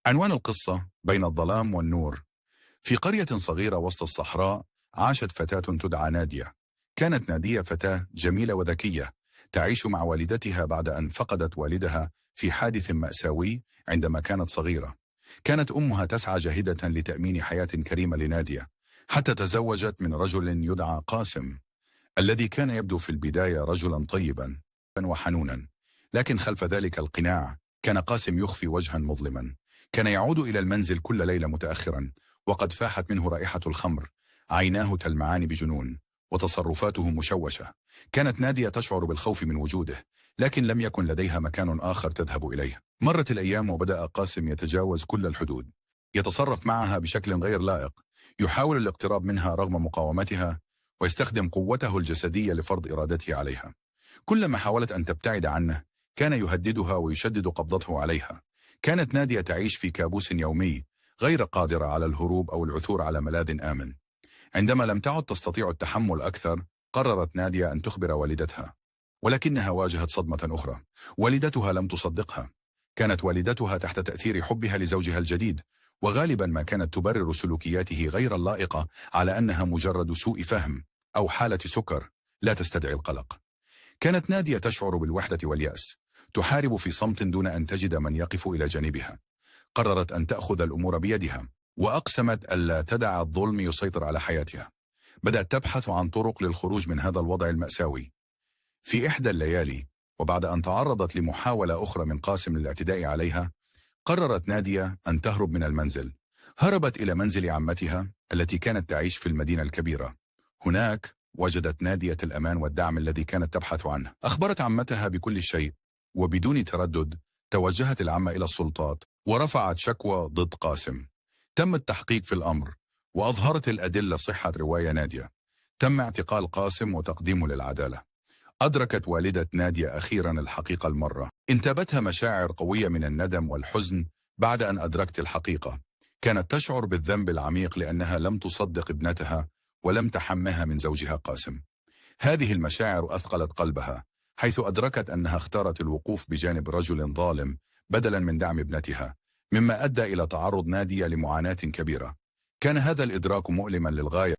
عنوان القصة بين الظلام والنور. في قرية صغيرة وسط الصحراء عاشت فتاة تدعى نادية. كانت نادية فتاة جميلة وذكية تعيش مع والدتها بعد أن فقدت والدها في حادث مأساوي عندما كانت صغيرة. كانت أمها تسعى جاهدة لتأمين حياة كريمة لنادية حتى تزوجت من رجل يدعى قاسم، الذي كان يبدو في البداية رجلا طيبا وحنونا، لكن خلف ذلك القناع كان قاسم يخفي وجها مظلما. كان يعود إلى المنزل كل ليلة متأخرا وقد فاحت منه رائحة الخمر، عيناه تلمعان بجنون وتصرفاته مشوشة. كانت نادية تشعر بالخوف من وجوده، لكن لم يكن لديها مكان آخر تذهب إليه. مرت الأيام وبدأ قاسم يتجاوز كل الحدود، يتصرف معها بشكل غير لائق، يحاول الاقتراب منها رغم مقاومتها، ويستخدم قوته الجسدية لفرض إرادته عليها. كلما حاولت أن تبتعد عنه كان يهددها ويشدد قبضته عليها. كانت نادية تعيش في كابوس يومي، غير قادرة على الهروب أو العثور على ملاذ آمن. عندما لم تعد تستطيع التحمل أكثر، قررت نادية أن تخبر والدتها، ولكنها واجهت صدمة أخرى. والدتها لم تصدقها. كانت والدتها تحت تأثير حبها لزوجها الجديد، وغالبا ما كانت تبرر سلوكياته غير اللائقة على أنها مجرد سوء فهم أو حالة سكر لا تستدعي القلق. كانت نادية تشعر بالوحدة واليأس، تحارب في صمت دون أن تجد من يقف إلى جانبها. قررت أن تأخذ الأمور بيدها، وأقسمت ألا تدع الظلم يسيطر على حياتها. بدأت تبحث عن طرق للخروج من هذا الوضع المأساوي. في إحدى الليالي، وبعد أن تعرضت لمحاولة أخرى من قاسم للاعتداء عليها، قررت نادية أن تهرب من المنزل. هربت إلى منزل عمتها التي كانت تعيش في المدينة الكبيرة. هناك وجدت نادية الأمان والدعم الذي كانت تبحث عنه. أخبرت عمتها بكل شيء، وبدون تردد توجهت العمة إلى السلطات ورفعت شكوى ضد قاسم. تم التحقيق في الأمر، وأظهرت الأدلة صحة رواية نادية. تم اعتقال قاسم وتقديمه للعدالة. أدركت والدة نادية أخيرا الحقيقة المرة. انتابتها مشاعر قوية من الندم والحزن بعد أن أدركت الحقيقة. كانت تشعر بالذنب العميق لأنها لم تصدق ابنتها ولم تحمها من زوجها قاسم. هذه المشاعر أثقلت قلبها، حيث أدركت أنها اختارت الوقوف بجانب رجل ظالم بدلا من دعم ابنتها، مما أدى إلى تعرض نادية لمعاناة كبيرة. كان هذا الإدراك مؤلما للغاية.